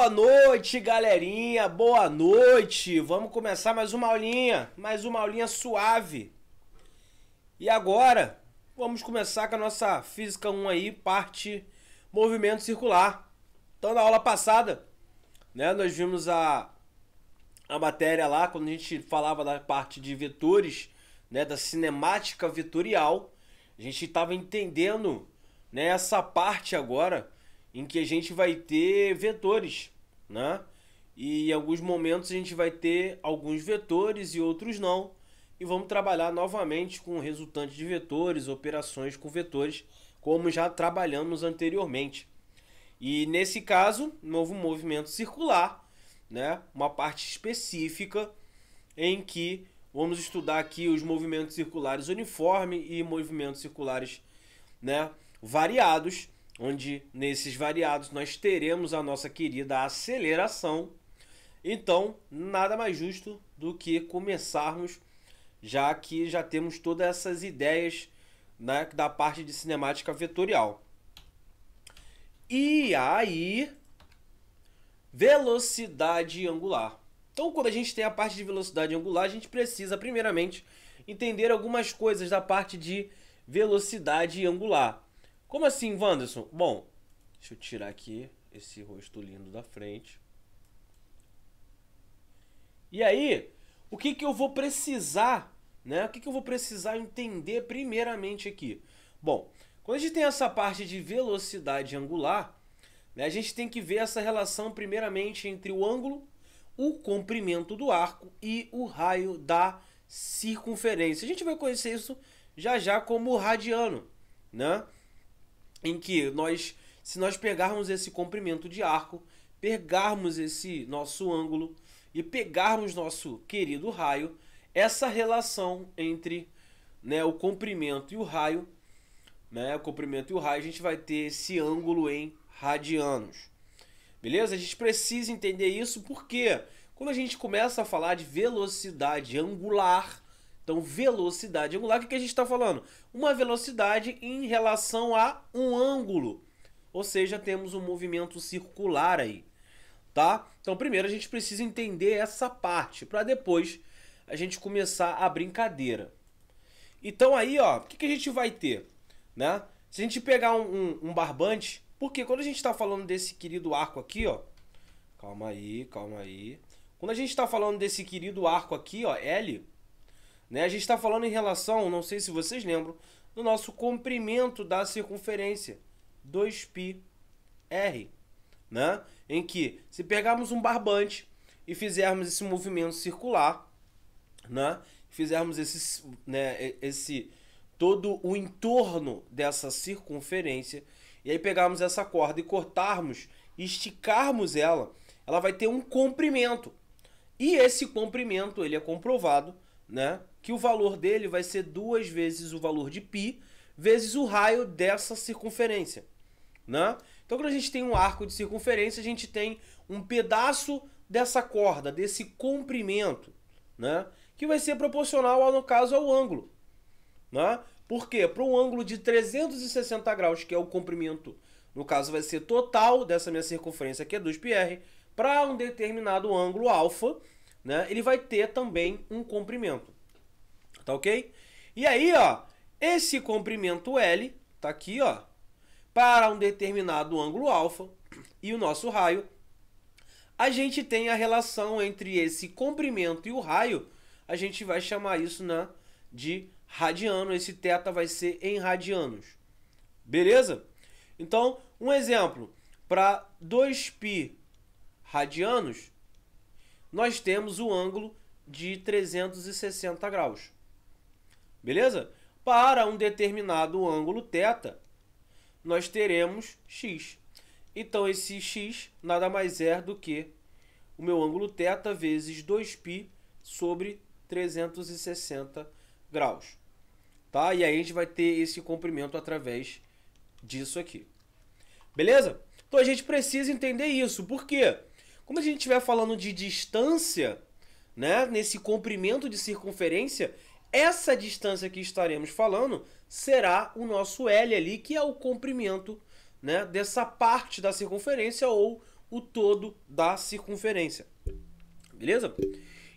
Boa noite, galerinha. Boa noite. Vamos começar mais uma aulinha suave. E agora, vamos começar com a nossa Física 1 aí, parte movimento circular. Então, na aula passada, né, nós vimos a matéria lá, quando a gente falava da parte de vetores, né, da cinemática vetorial. A gente estava entendendo, né, essa parte agora em que a gente vai ter vetores, né? E em alguns momentos a gente vai ter alguns vetores e outros não. E vamos trabalhar novamente com resultantes de vetores, operações com vetores, como já trabalhamos anteriormente. E nesse caso, novo movimento circular, né? Uma parte específica em que vamos estudar aqui os movimentos circulares uniformes e movimentos circulares, né, variados, onde nesses variados nós teremos a nossa querida aceleração. Então, nada mais justo do que começarmos, já que já temos todas essas ideias, né, da parte de cinemática vetorial. E aí, velocidade angular. Então, quando a gente tem a parte de velocidade angular, a gente precisa, primeiramente, entender algumas coisas da parte de velocidade angular. Como assim, Wanderson? Bom, deixa eu tirar aqui esse rosto lindo da frente. E aí, o que eu vou precisar, né? O que eu vou precisar entender primeiramente aqui? Bom, quando a gente tem essa parte de velocidade angular, né, a gente tem que ver essa relação primeiramente entre o ângulo, o comprimento do arco e o raio da circunferência. A gente vai conhecer isso já já como radiano, né? Em que se nós pegarmos esse comprimento de arco, pegarmos esse nosso ângulo e pegarmos nosso querido raio, essa relação entre, né, o comprimento e o raio, né, o comprimento e o raio, a gente vai ter esse ângulo em radianos. Beleza? A gente precisa entender isso porque quando a gente começa a falar de velocidade angular, então, velocidade angular, o que a gente está falando? Uma velocidade em relação a um ângulo. Ou seja, temos um movimento circular aí, tá? Então, primeiro a gente precisa entender essa parte, para depois a gente começar a brincadeira. Então, aí, ó, o que a gente vai ter, né? Se a gente pegar um barbante, porque quando a gente está falando desse querido arco aqui, ó, calma aí. Quando a gente está falando desse querido arco aqui, ó, L, né, a gente está falando em relação, não sei se vocês lembram, do nosso comprimento da circunferência, 2πr, né? Em que, se pegarmos um barbante e fizermos esse movimento circular, né, fizermos esse todo o entorno dessa circunferência, e aí pegarmos essa corda e cortarmos e esticarmos ela, ela vai ter um comprimento. E esse comprimento, ele é comprovado, né, que o valor dele vai ser 2 vezes o valor de π vezes o raio dessa circunferência, né? Então, quando a gente tem um arco de circunferência, a gente tem um pedaço dessa corda, desse comprimento, né, que vai ser proporcional, no caso, ao ângulo, né? Por quê? Para um ângulo de 360 graus, que é o comprimento, no caso, vai ser total dessa minha circunferência, que é 2πr, para um determinado ângulo alfa, né, ele vai ter também um comprimento. Tá ok? E aí, ó, esse comprimento L tá aqui, ó, para um determinado ângulo alfa e o nosso raio, a gente tem a relação entre esse comprimento e o raio, a gente vai chamar isso, né, de radiano. Esse θ vai ser em radianos. Beleza? Então, um exemplo, para 2π radianos, nós temos o ângulo de 360 graus. Beleza? Para um determinado ângulo θ, nós teremos x. Então, esse x nada mais é do que o meu ângulo θ vezes 2π sobre 360 graus. Tá? E aí a gente vai ter esse comprimento através disso aqui. Beleza? Então, a gente precisa entender isso. Por quê? Quando a gente estiver falando de distância, né, nesse comprimento de circunferência, essa distância que estaremos falando será o nosso L ali, que é o comprimento, né, dessa parte da circunferência ou o todo da circunferência. Beleza?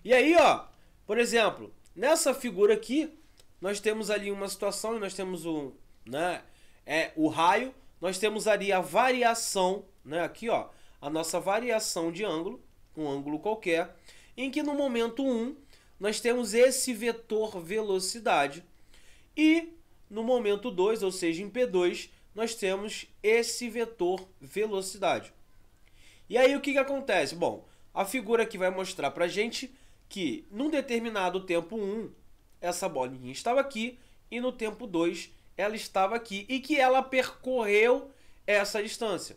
E aí, ó, por exemplo, nessa figura aqui, nós temos ali uma situação e nós temos o raio, nós temos ali a variação, né, aqui, ó, a nossa variação de ângulo, um ângulo qualquer, em que no momento 1 nós temos esse vetor velocidade e no momento 2, ou seja, em P2, nós temos esse vetor velocidade. E aí o que acontece? Bom, a figura aqui vai mostrar pra gente que num determinado tempo 1, essa bolinha estava aqui e no tempo 2 ela estava aqui e que ela percorreu essa distância.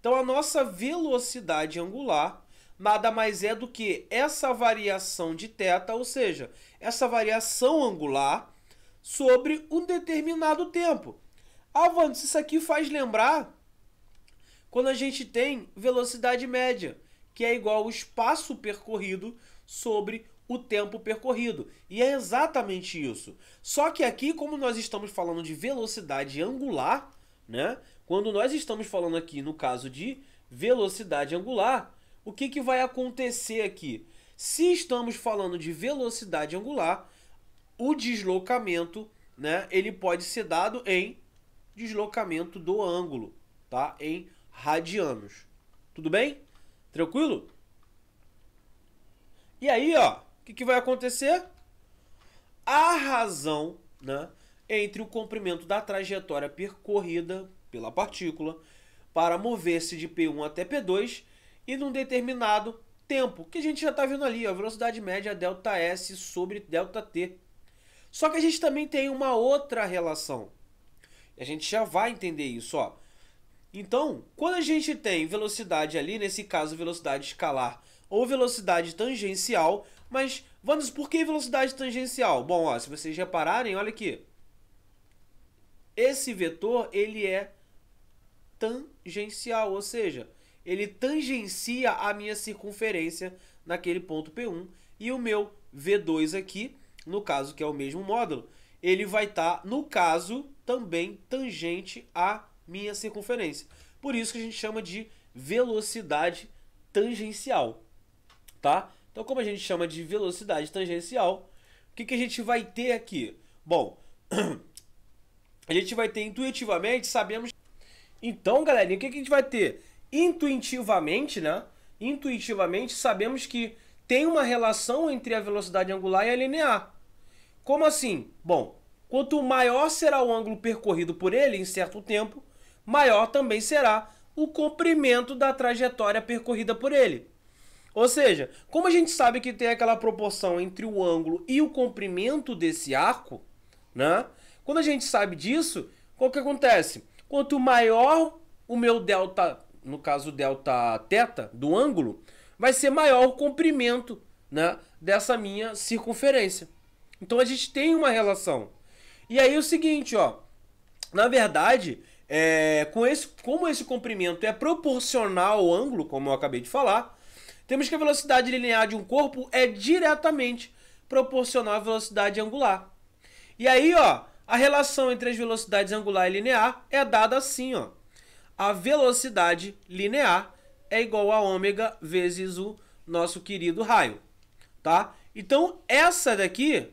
Então a nossa velocidade angular nada mais é do que essa variação de θ, ou seja, essa variação angular sobre um determinado tempo. Ah, Vandes, isso aqui faz lembrar quando a gente tem velocidade média, que é igual ao espaço percorrido sobre o tempo percorrido. E é exatamente isso. Só que aqui, como nós estamos falando de velocidade angular, né? Quando nós estamos falando aqui, no caso de velocidade angular, o que vai acontecer aqui? Se estamos falando de velocidade angular, o deslocamento, né, ele pode ser dado em deslocamento do ângulo, tá? Em radianos. Tudo bem? Tranquilo? E aí, ó, o que vai acontecer? A razão, né, entre o comprimento da trajetória percorrida pela partícula para mover-se de P1 até P2 e num determinado tempo, que a gente já está vendo ali, a velocidade média ΔS sobre ΔT. Só que a gente também tem uma outra relação. A gente já vai entender isso, ó. Então, quando a gente tem velocidade ali, nesse caso velocidade escalar ou velocidade tangencial, mas, vamos, por que velocidade tangencial? Bom, ó, se vocês repararem, olha aqui. Esse vetor, ele é tangencial, ou seja, ele tangencia a minha circunferência naquele ponto P1 e o meu V2 aqui, no caso que é o mesmo módulo, ele vai estar, no caso, também tangente à minha circunferência. Por isso que a gente chama de velocidade tangencial, tá? Então, como a gente chama de velocidade tangencial, o que a gente vai ter aqui? Bom, a gente vai ter intuitivamente, sabemos... Então, galerinha, o que a gente vai ter? Intuitivamente, né? Intuitivamente, sabemos que tem uma relação entre a velocidade angular e a linear. Como assim? Bom, quanto maior será o ângulo percorrido por ele em certo tempo, maior também será o comprimento da trajetória percorrida por ele. Ou seja, como a gente sabe que tem aquela proporção entre o ângulo e o comprimento desse arco, né? Quando a gente sabe disso, o que acontece? Quanto maior o meu delta, no caso delta θ do ângulo, vai ser maior o comprimento, né, dessa minha circunferência. Então a gente tem uma relação. E aí é o seguinte, ó, na verdade, como esse comprimento é proporcional ao ângulo, como eu acabei de falar, temos que a velocidade linear de um corpo é diretamente proporcional à velocidade angular. E aí, ó, a relação entre as velocidades angular e linear é dada assim, ó. A velocidade linear é igual a ômega vezes o nosso querido raio, tá? Então, essa daqui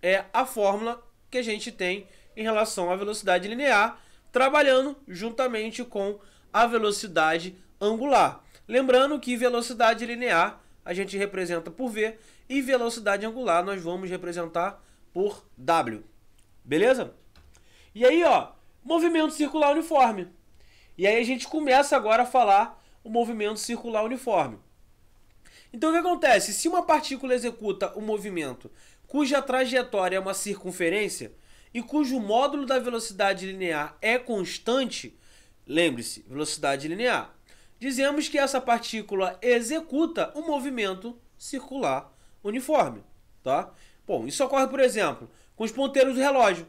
é a fórmula que a gente tem em relação à velocidade linear, trabalhando juntamente com a velocidade angular. Lembrando que velocidade linear a gente representa por V e velocidade angular nós vamos representar por W. Beleza? E aí, ó, movimento circular uniforme. E aí a gente começa agora a falar o movimento circular uniforme. Então o que acontece? Se uma partícula executa um movimento cuja trajetória é uma circunferência e cujo módulo da velocidade linear é constante, lembre-se, velocidade linear, dizemos que essa partícula executa um movimento circular uniforme, tá? Bom, isso ocorre, por exemplo, com os ponteiros do relógio,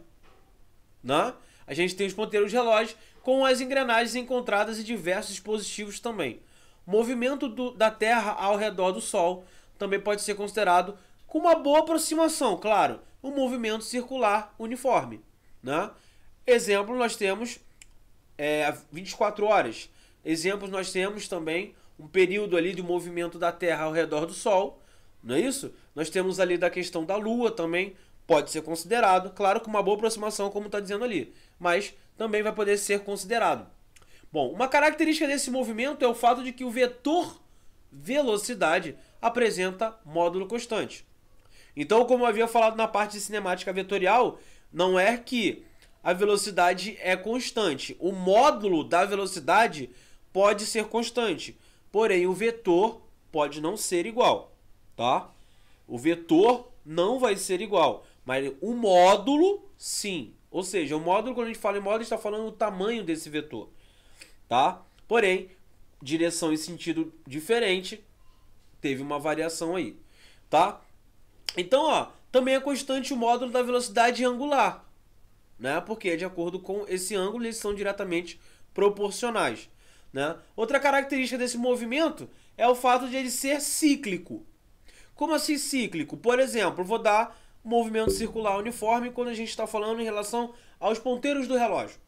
né? A gente tem os ponteiros de relógio com as engrenagens encontradas em diversos dispositivos também. O movimento da Terra ao redor do Sol também pode ser considerado, com uma boa aproximação, claro, um movimento circular uniforme, né? Exemplo, nós temos 24 horas. Exemplos, nós temos também um período ali de movimento da Terra ao redor do Sol, não é isso? Nós temos ali da questão da Lua também, pode ser considerado, claro, com uma boa aproximação, como está dizendo ali, mas também vai poder ser considerado. Bom, uma característica desse movimento é o fato de que o vetor velocidade apresenta módulo constante. Então, como eu havia falado na parte de cinemática vetorial, não é que a velocidade é constante. O módulo da velocidade pode ser constante, porém o vetor pode não ser igual, tá? O vetor não vai ser igual, mas o módulo sim. Ou seja, o módulo, quando a gente fala em módulo, a gente está falando do tamanho desse vetor, tá? Porém, direção e sentido diferente, teve uma variação aí, tá? Então, ó, também é constante o módulo da velocidade angular, né? Porque é de acordo com esse ângulo, eles são diretamente proporcionais, né? Outra característica desse movimento é o fato de ele ser cíclico. Como assim cíclico? Por exemplo, vou dar um movimento circular uniforme quando a gente está falando em relação aos ponteiros do relógio,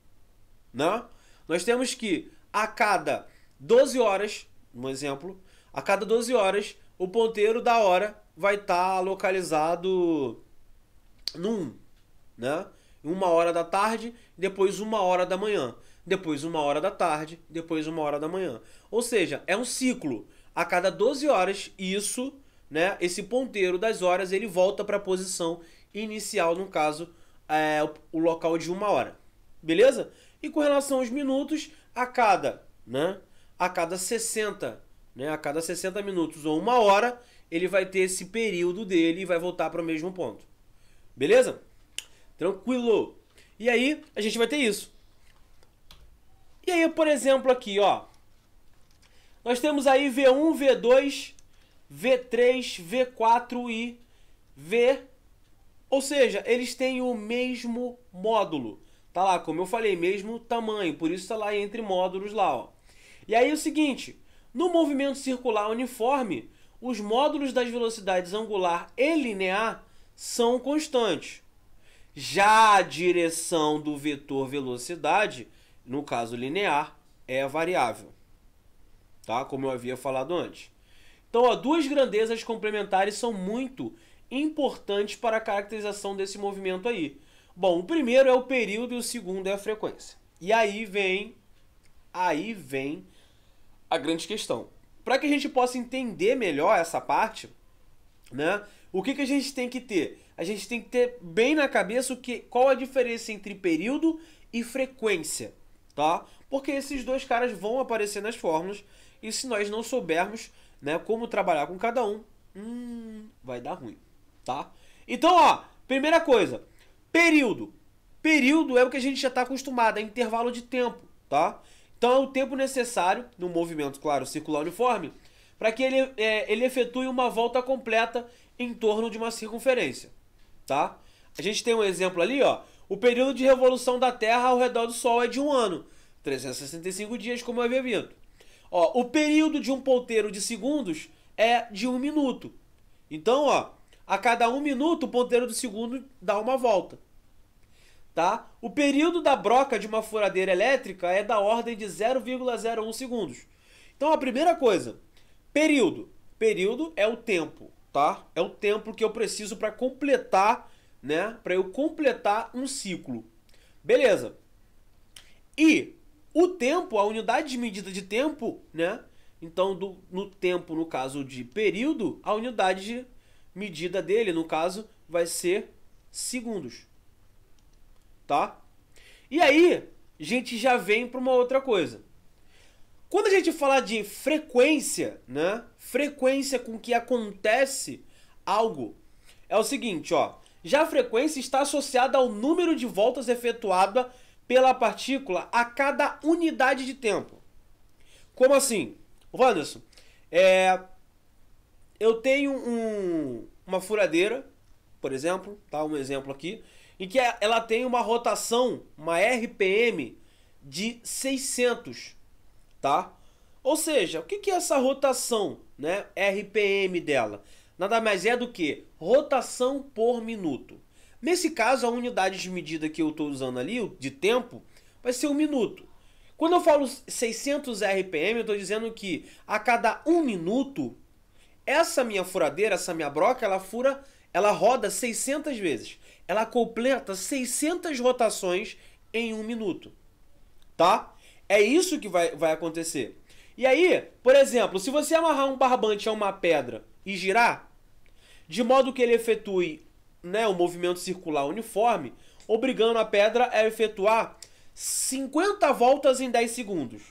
né? Nós temos que a cada 12 horas, um exemplo, a cada 12 horas o ponteiro da hora vai estar localizado no 1, né? 1 hora da tarde, depois 1 hora da manhã, depois 1 hora da tarde, depois 1 hora da manhã. Ou seja, é um ciclo. A cada 12 horas, isso, né? Esse ponteiro das horas, ele volta para a posição inicial, no caso, o local de 1 hora. Beleza? E com relação aos minutos, a cada 60, né? A cada 60 minutos ou 1 hora, ele vai ter esse período dele e vai voltar para o mesmo ponto. Beleza? Tranquilo. E aí, a gente vai ter isso. E aí, por exemplo, aqui, ó. Nós temos aí V1, V2, V3, V4 e V. Ou seja, eles têm o mesmo módulo. Tá lá, como eu falei, mesmo tamanho. Por isso tá lá entre módulos lá, ó. E aí é o seguinte. No movimento circular uniforme, os módulos das velocidades angular e linear são constantes. Já a direção do vetor velocidade, no caso linear, é variável. Tá? Como eu havia falado antes. Então, ó, duas grandezas complementares são muito importantes para a caracterização desse movimento aí. Bom, o primeiro é o período e o segundo é a frequência. E aí vem a grande questão. Para que a gente possa entender melhor essa parte, né? O que a gente tem que ter? A gente tem que ter bem na cabeça qual a diferença entre período e frequência, tá? Porque esses dois caras vão aparecer nas fórmulas e se nós não soubermos, né, como trabalhar com cada um, vai dar ruim, tá? Então, ó, primeira coisa, período. Período é o que a gente já está acostumado, é intervalo de tempo, tá? Então é o tempo necessário, no movimento, claro, circular uniforme, para que ele efetue uma volta completa em torno de uma circunferência, tá? A gente tem um exemplo ali, ó. O período de revolução da Terra ao redor do Sol é de 1 ano, 365 dias, como eu havia visto. Ó, o período de um ponteiro de segundos é de 1 minuto. Então, ó, a cada 1 minuto o ponteiro do segundo dá uma volta. Tá? O período da broca de uma furadeira elétrica é da ordem de 0,01 segundos. Então, a primeira coisa, período. Período é o tempo, tá? É o tempo que eu preciso para completar, né? Para eu completar um ciclo. Beleza. E o tempo, a unidade de medida de tempo, né? Então, no tempo, no caso de período, a unidade de medida dele, no caso, vai ser segundos. Tá? E aí, a gente já vem para uma outra coisa. Quando a gente fala de frequência, né? Frequência com que acontece algo, é o seguinte, ó. Já a frequência está associada ao número de voltas efetuada pela partícula a cada unidade de tempo. Como assim? Wanderson, eu tenho uma furadeira, por exemplo, tá? Um exemplo aqui, em que ela tem uma rotação, uma RPM de 600, tá? Ou seja, o que é essa rotação, né? RPM dela? Nada mais é do que rotação por minuto. Nesse caso, a unidade de medida que eu estou usando ali, de tempo, vai ser 1 minuto. Quando eu falo 600 RPM, eu estou dizendo que a cada 1 minuto, essa minha furadeira, essa minha broca, ela roda 600 vezes. Ela completa 600 rotações em 1 minuto. Tá? É isso que vai acontecer. E aí, por exemplo, se você amarrar um barbante a uma pedra e girar, de modo que ele efetue, né, um movimento circular uniforme, obrigando a pedra a efetuar 50 voltas em 10 segundos.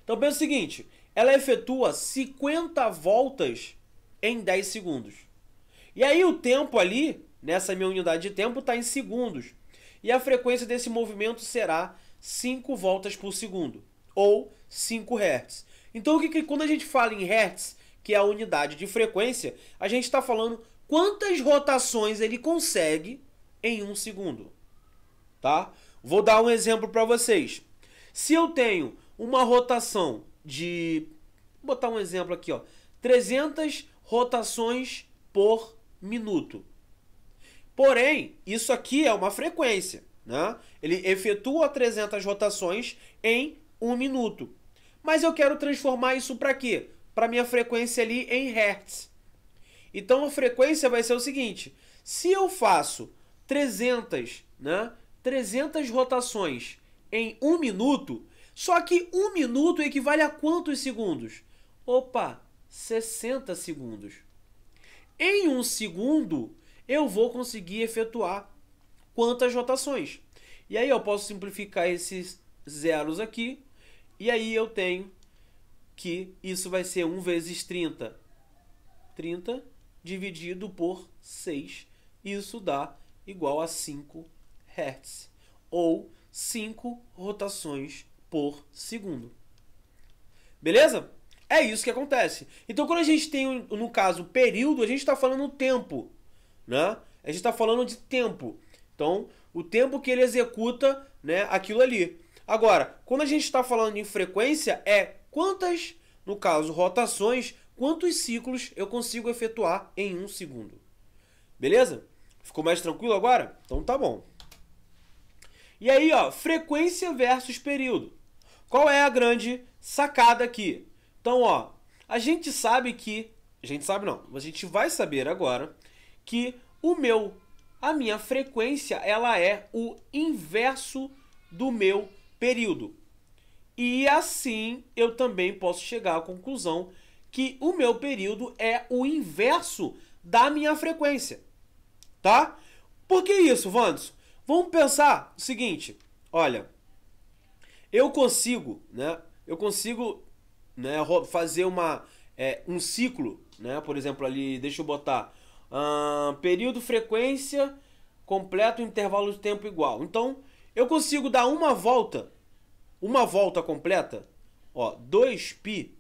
Então pensa o seguinte, ela efetua 50 voltas em 10 segundos. E aí o tempo ali, nessa minha unidade de tempo, está em segundos. E a frequência desse movimento será 5 voltas por segundo, ou 5 Hz. Então quando a gente fala em Hertz, que é a unidade de frequência, a gente está falando quantas rotações ele consegue em 1 segundo. Tá? Vou dar um exemplo para vocês. Se eu tenho uma rotação de... Vou botar um exemplo aqui, ó. 300 rotações por minuto. Porém, isso aqui é uma frequência, né? Ele efetua 300 rotações em 1 minuto. Mas eu quero transformar isso para quê? Para minha frequência ali em Hertz. Então a frequência vai ser o seguinte. Se eu faço 300 rotações em 1 minuto, só que 1 minuto equivale a quantos segundos? Opa, 60 segundos. Em 1 segundo, eu vou conseguir efetuar quantas rotações? E aí eu posso simplificar esses zeros aqui, e aí eu tenho que isso vai ser 1 vezes 30. 30 dividido por 6, isso dá igual a 5 Hz, ou 5 rotações por segundo. Beleza? É isso que acontece. Então, quando a gente tem, no caso, período, a gente está falando tempo, né? A gente está falando de tempo. Então, o tempo que ele executa, né, aquilo ali. Agora, quando a gente está falando em frequência, é quantas, no caso, rotações, quantos ciclos eu consigo efetuar em 1 segundo. Beleza? Ficou mais tranquilo agora? Então tá bom. E aí, ó, frequência versus período. Qual é a grande sacada aqui? Então, ó, a gente sabe que... A gente sabe não, a gente vai saber agora que a minha frequência, ela é o inverso do meu período. E assim, eu também posso chegar à conclusão que o meu período é o inverso da minha frequência. Tá? Por que isso, Wanderson? Vamos pensar o seguinte, olha, eu consigo fazer um ciclo, né? Por exemplo, ali, deixa eu botar período, frequência, completo, intervalo de tempo igual. Então, eu consigo dar uma volta completa, ó, 2π,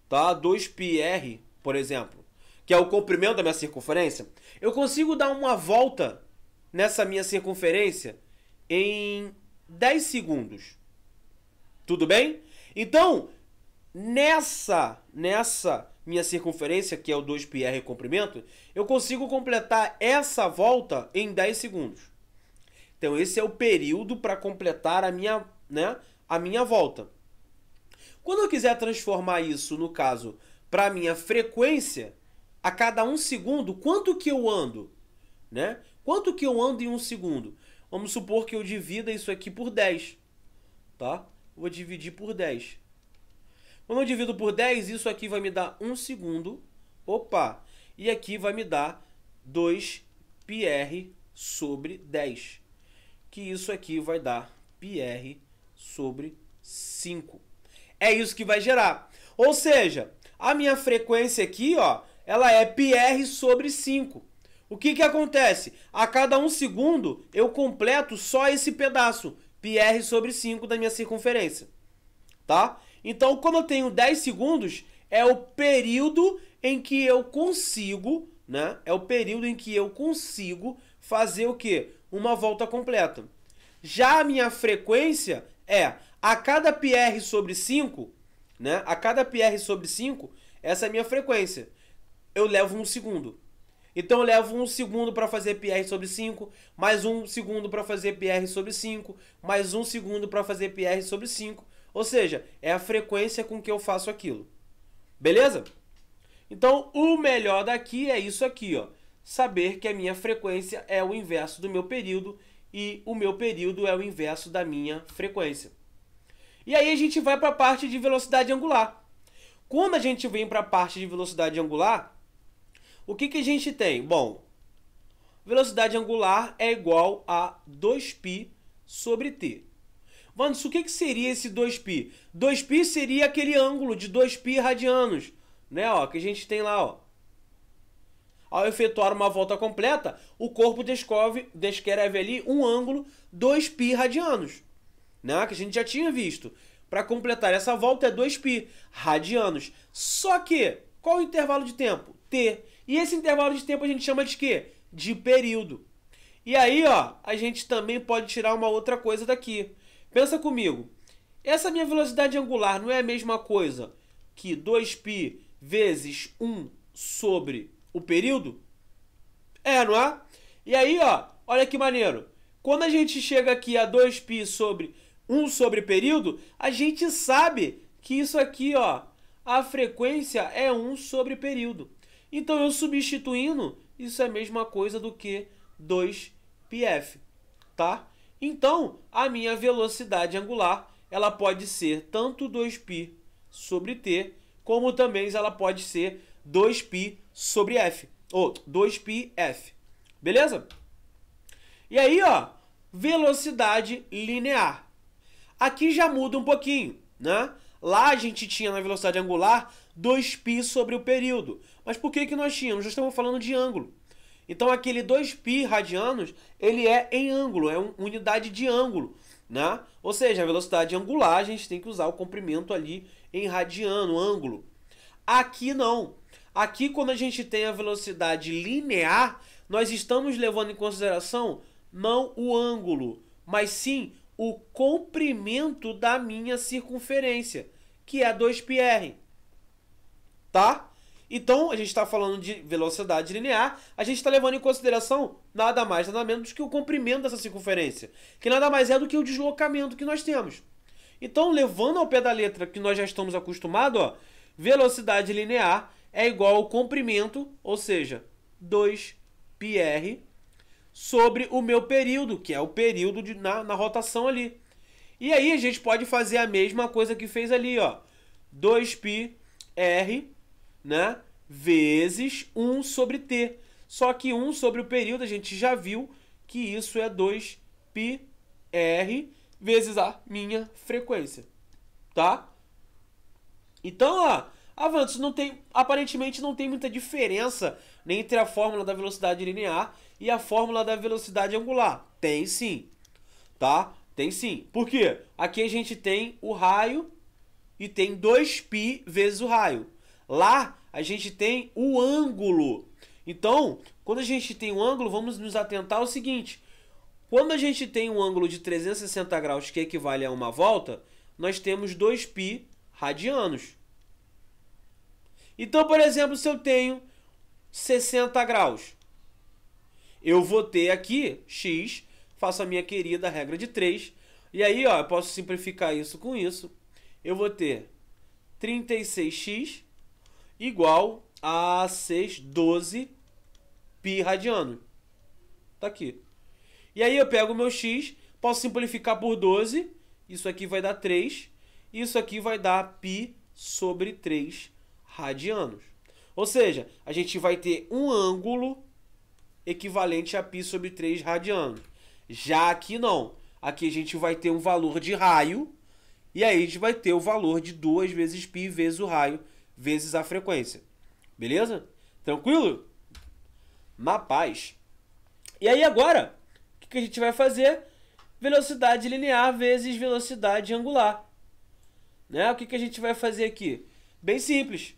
tá? 2πr, por exemplo, que é o comprimento da minha circunferência. Eu consigo dar uma volta nessa minha circunferência em 10 segundos. Tudo bem? Então, nessa minha circunferência, que é o 2πr comprimento, eu consigo completar essa volta em 10 segundos. Então, esse é o período para completar a minha volta. Quando eu quiser transformar isso, no caso, para a minha frequência, a cada 1 segundo, quanto que eu ando? Né? Quanto que eu ando em 1 segundo? Vamos supor que eu divida isso aqui por 10. Tá? Vou dividir por 10. Quando eu divido por 10, isso aqui vai me dar 1 segundo. Opa! E aqui vai me dar 2πr sobre 10. Que isso aqui vai dar πr sobre 5. É isso que vai gerar. Ou seja, a minha frequência aqui, ó, ela é πr sobre 5. O que que acontece? A cada 1 segundo, eu completo só esse pedaço, πr sobre 5 da minha circunferência. Tá? Então, quando eu tenho 10 segundos, é o período em que eu consigo, né? É o período em que eu consigo fazer o quê? Uma volta completa. Já a minha frequência é a cada πr sobre 5, né? A cada πr sobre 5, essa é a minha frequência. Eu levo 1 segundo. Então eu levo 1 segundo para fazer πr sobre 5, mais 1 segundo para fazer πr sobre 5, mais 1 segundo para fazer πr sobre 5. Ou seja, é a frequência com que eu faço aquilo. Beleza? Então, o melhor daqui é isso aqui, ó. Saber que a minha frequência é o inverso do meu período e o meu período é o inverso da minha frequência. E aí a gente vai para a parte de velocidade angular. Quando a gente vem para a parte de velocidade angular, o que a gente tem? Bom, velocidade angular é igual a 2π sobre t. Vandes, o que seria esse 2π? 2π seria aquele ângulo de 2π radianos, né? Ó, que a gente tem lá, ó. Ao efetuar uma volta completa, o corpo descreve ali um ângulo 2π radianos, né? Que a gente já tinha visto. Para completar essa volta é 2π radianos. Só que, qual o intervalo de tempo? T. E esse intervalo de tempo a gente chama de quê? De período. E aí, ó, a gente também pode tirar uma outra coisa daqui. Pensa comigo. Essa minha velocidade angular não é a mesma coisa que 2π vezes 1 sobre o período? É, não é? E aí, ó, olha que maneiro. Quando a gente chega aqui a 2π sobre 1 sobre período, a gente sabe que isso aqui, ó, a frequência é 1 sobre período. Então, eu substituindo, isso é a mesma coisa do que 2πf, tá? Então, a minha velocidade angular, ela pode ser tanto 2π sobre t, como também ela pode ser 2π sobre f, ou 2πf. Beleza? E aí, ó, velocidade linear. Aqui já muda um pouquinho, né? Lá a gente tinha na velocidade angular 2π sobre o período. Mas por que nós tínhamos? Nós estamos falando de ângulo. Então aquele 2π radianos, ele é em ângulo, é uma unidade de ângulo, né? Ou seja, a velocidade angular, a gente tem que usar o comprimento ali em radiano, ângulo. Aqui não. Aqui, quando a gente tem a velocidade linear, nós estamos levando em consideração não o ângulo, mas sim o comprimento da minha circunferência, que é 2πr. Tá? Então, a gente está falando de velocidade linear, a gente está levando em consideração nada mais, nada menos do que o comprimento dessa circunferência, que nada mais é do que o deslocamento que nós temos. Então, levando ao pé da letra que nós já estamos acostumados, ó, velocidade linear é igual ao comprimento, ou seja, 2πr, sobre o meu período, que é o período na rotação ali. E aí a gente pode fazer a mesma coisa que fez ali, ó, 2πr, né, vezes 1 sobre t. Só que 1 sobre o período a gente já viu que isso é 2πr vezes a minha frequência, tá? Então, ó, avanços, aparentemente não tem muita diferença entre a fórmula da velocidade linear e a fórmula da velocidade angular. Tem sim, tá? Tem sim. Por quê? Aqui a gente tem o raio e tem 2π vezes o raio. Lá a gente tem o ângulo. Então, quando a gente tem um ângulo, vamos nos atentar ao seguinte. Quando a gente tem um ângulo de 360 graus, que equivale a uma volta, nós temos 2π radianos. Então, por exemplo, se eu tenho 60 graus, eu vou ter aqui x, faço a minha querida regra de 3, e aí, ó, eu posso simplificar isso com isso. Eu vou ter 36x igual a 612 π radiano. Tá aqui. E aí eu pego o meu x, posso simplificar por 12, isso aqui vai dar 3, isso aqui vai dar π sobre 3 radianos. Ou seja, a gente vai ter um ângulo equivalente a π sobre 3 radianos. Já aqui não. Aqui a gente vai ter um valor de raio, e aí a gente vai ter o valor de 2 vezes π vezes o raio, vezes a frequência. Beleza? Tranquilo? Na paz. E aí agora, o que a gente vai fazer? Velocidade linear vezes velocidade angular. Né? O que a gente vai fazer aqui? Bem simples.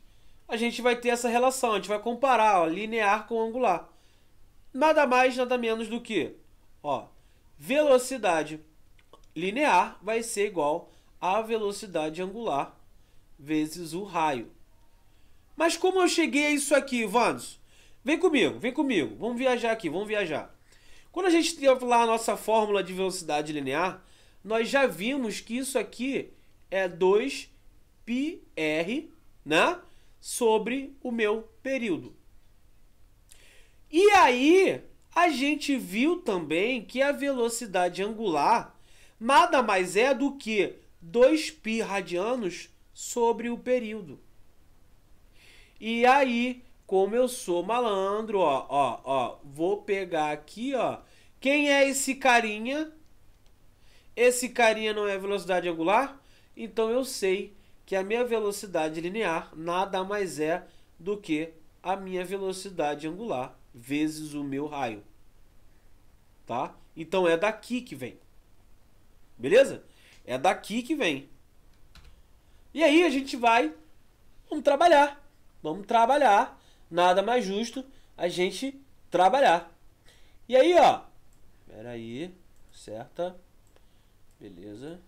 A gente vai ter essa relação, a gente vai comparar, ó, linear com angular. Nada mais, nada menos do que, ó, velocidade linear vai ser igual a velocidade angular vezes o raio. Mas como eu cheguei a isso aqui, Vandos? Vem comigo, vem comigo. Vamos viajar aqui, vamos viajar. Quando a gente tem lá a nossa fórmula de velocidade linear, nós já vimos que isso aqui é 2πr, né? Sobre o meu período. E aí, a gente viu também que a velocidade angular nada mais é do que 2π radianos sobre o período. E aí, como eu sou malandro, vou pegar aqui, ó. Quem é esse carinha? Esse carinha não é velocidade angular? Então eu sei que a minha velocidade linear nada mais é do que a minha velocidade angular vezes o meu raio. Tá? Então é daqui que vem. Beleza? É daqui que vem. E aí a gente vai... Vamos trabalhar. Vamos trabalhar. Nada mais justo a gente trabalhar. E aí, ó. Espera aí. Certa. Beleza.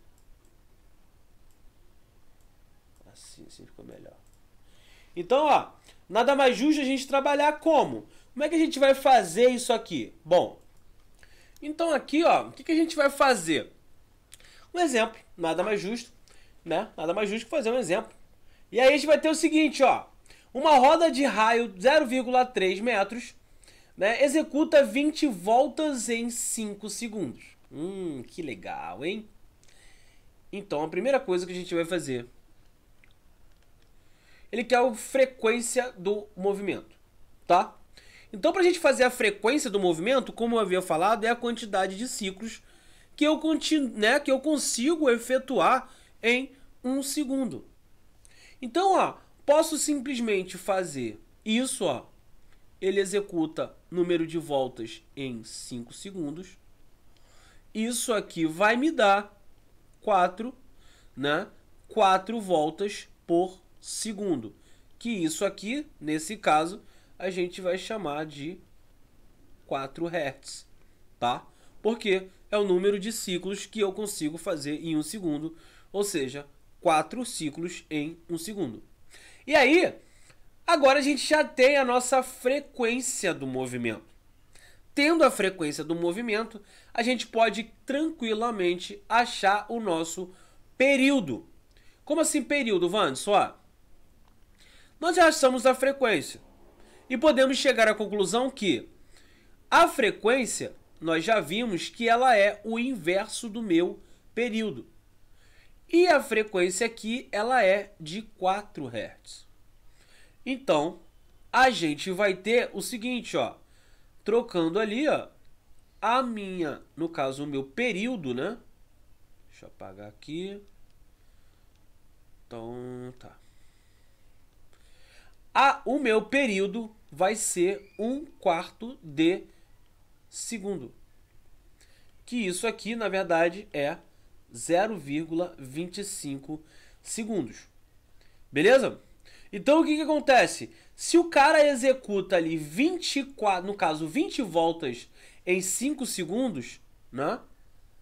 Assim ficou melhor. Então, ó. Nada mais justo a gente trabalhar como? Como é que a gente vai fazer isso aqui? Bom, então aqui, ó, o que a gente vai fazer? Um exemplo, nada mais justo, né? Nada mais justo que fazer um exemplo. E aí a gente vai ter o seguinte, ó. Uma roda de raio 0,3 metros, né, executa 20 voltas em 5 segundos. Que legal, hein? Então, a primeira coisa que a gente vai fazer... Ele quer a frequência do movimento, tá? Então, para a gente fazer a frequência do movimento, como eu havia falado, é a quantidade de ciclos que eu consigo efetuar em 1 segundo. Então, ó, posso simplesmente fazer isso, ó. Ele executa número de voltas em 5 segundos. Isso aqui vai me dar 4, né? 4 voltas por segundo. Que isso aqui, nesse caso, a gente vai chamar de 4 Hz, tá? Porque é o número de ciclos que eu consigo fazer em 1 segundo, ou seja, 4 ciclos em 1 segundo. E aí, agora a gente já tem a nossa frequência do movimento. Tendo a frequência do movimento, a gente pode tranquilamente achar o nosso período. Como assim período, Wanderson? Nós já achamos a frequência. E podemos chegar à conclusão que a frequência, nós já vimos que ela é o inverso do meu período. E a frequência aqui, ela é de 4 Hz. Então, a gente vai ter o seguinte, ó. Trocando ali, ó. A minha, no caso, o meu período, né? Deixa eu apagar aqui. Então, tá. O meu período vai ser 1/4 de segundo. Que isso aqui, na verdade, é 0,25 segundos. Beleza? Então, o que acontece? Se o cara executa ali 24, no caso, 20 voltas em 5 segundos, né?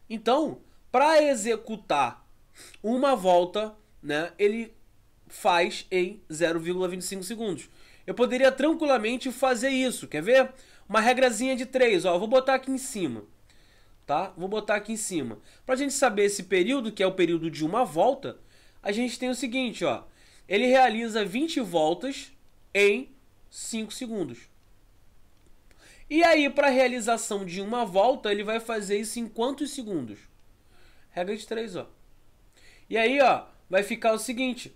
Então, para executar uma volta, né, ele faz em 0,25 segundos. Eu poderia tranquilamente fazer isso. Quer ver? Uma regrazinha de 3, ó. Vou botar aqui em cima. Tá? Vou botar aqui em cima. Pra gente saber esse período, que é o período de uma volta, a gente tem o seguinte, ó. Ele realiza 20 voltas em 5 segundos. E aí, para a realização de uma volta, ele vai fazer isso em quantos segundos? Regra de 3, ó. E aí, ó, vai ficar o seguinte.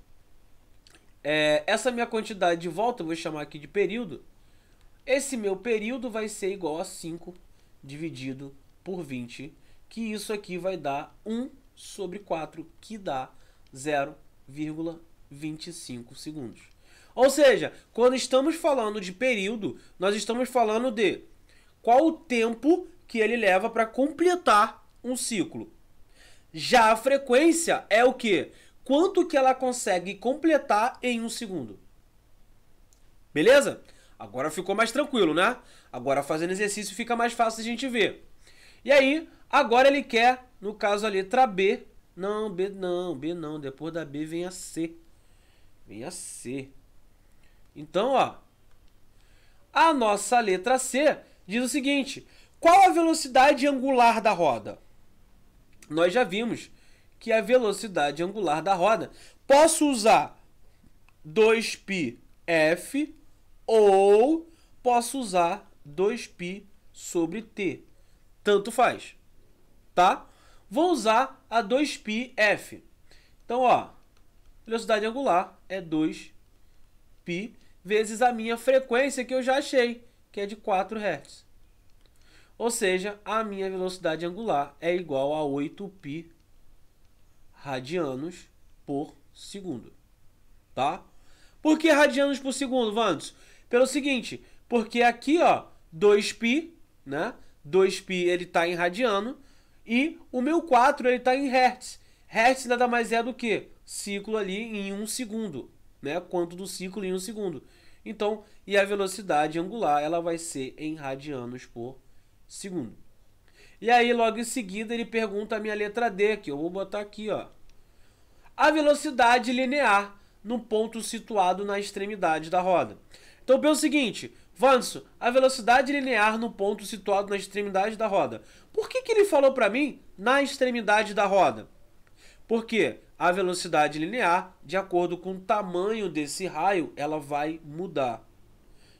Essa minha quantidade de volta, eu vou chamar aqui de período. Esse meu período vai ser igual a 5 dividido por 20. Que isso aqui vai dar 1/4, que dá 0,25 segundos. Ou seja, quando estamos falando de período, nós estamos falando de qual o tempo que ele leva para completar um ciclo. Já a frequência é o quê? Quanto que ela consegue completar em 1 segundo. Beleza? Agora ficou mais tranquilo, né? Agora fazendo exercício fica mais fácil a gente ver. E aí, agora ele quer, no caso a letra B. Não, B não. Depois da B vem a C. Vem a C. Então, ó. A nossa letra C diz o seguinte: qual a velocidade angular da roda? Nós já vimos que a velocidade angular da roda, posso usar 2πf ou posso usar 2π sobre t. Tanto faz, tá? Vou usar a 2πf. Então, ó, velocidade angular é 2π vezes a minha frequência que eu já achei, que é de 4 Hz. Ou seja, a minha velocidade angular é igual a 8π radianos por segundo, tá? Por que radianos por segundo, Vandos? Pelo seguinte, porque aqui, ó, 2π, né? 2π ele está em radiano e o meu 4 ele está em hertz. Hertz nada mais é do que ciclo ali em 1 segundo, né? Quanto do ciclo em 1 segundo. Então, e a velocidade angular ela vai ser em radianos por segundo. E aí, logo em seguida, ele pergunta a minha letra D, que eu vou botar aqui, ó. A velocidade linear no ponto situado na extremidade da roda. Então, pelo seguinte, Vanso, a velocidade linear no ponto situado na extremidade da roda. Por que ele falou para mim na extremidade da roda? Porque a velocidade linear, de acordo com o tamanho desse raio, ela vai mudar.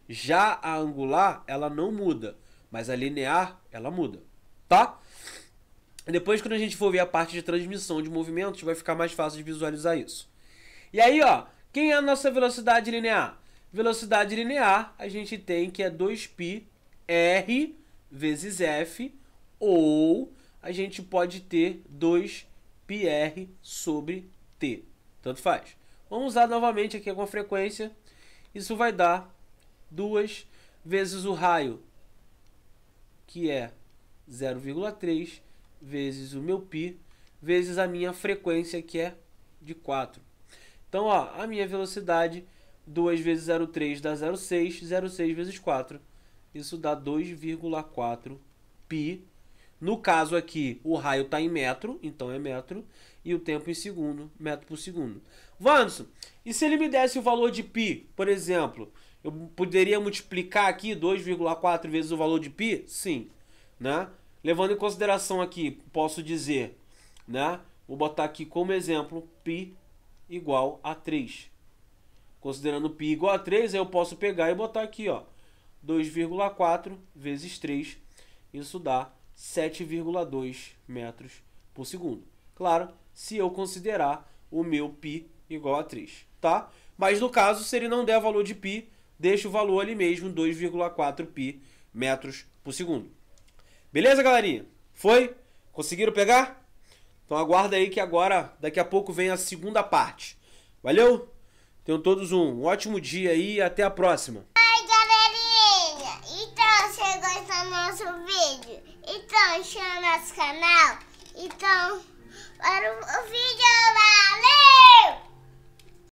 Já a angular, ela não muda, mas a linear, ela muda, tá? Depois, quando a gente for ver a parte de transmissão de movimentos, vai ficar mais fácil de visualizar isso. E aí, ó, quem é a nossa velocidade linear? Velocidade linear, a gente tem que é 2πr vezes f, ou a gente pode ter 2πr sobre t. Tanto faz. Vamos usar novamente aqui com a frequência. Isso vai dar 2 vezes o raio, que é 0,3, vezes o meu π, vezes a minha frequência, que é de 4. Então, ó, a minha velocidade, 2 vezes 0,3 dá 0,6, 0,6 vezes 4. Isso dá 2,4 π. No caso aqui, o raio está em metro, então é metro, e o tempo em segundo, metro por segundo. Vanso, e se ele me desse o valor de π, por exemplo, eu poderia multiplicar aqui 2,4 vezes o valor de π? Sim, né? Levando em consideração aqui, posso dizer, né? Vou botar aqui como exemplo, π igual a 3. Considerando π igual a 3, aí eu posso pegar e botar aqui, ó, 2,4 vezes 3, isso dá 7,2 metros por segundo. Claro, se eu considerar o meu π igual a 3, tá? Mas no caso, se ele não der valor de π, deixa o valor ali mesmo, 2,4 π metros por segundo. Beleza, galerinha? Foi? Conseguiram pegar? Então aguarda aí que agora, daqui a pouco vem a segunda parte. Valeu? Tenham todos um ótimo dia aí e até a próxima. Oi, galerinha! Então, você gostou do nosso vídeo? Então, chama nosso canal. Então, para o vídeo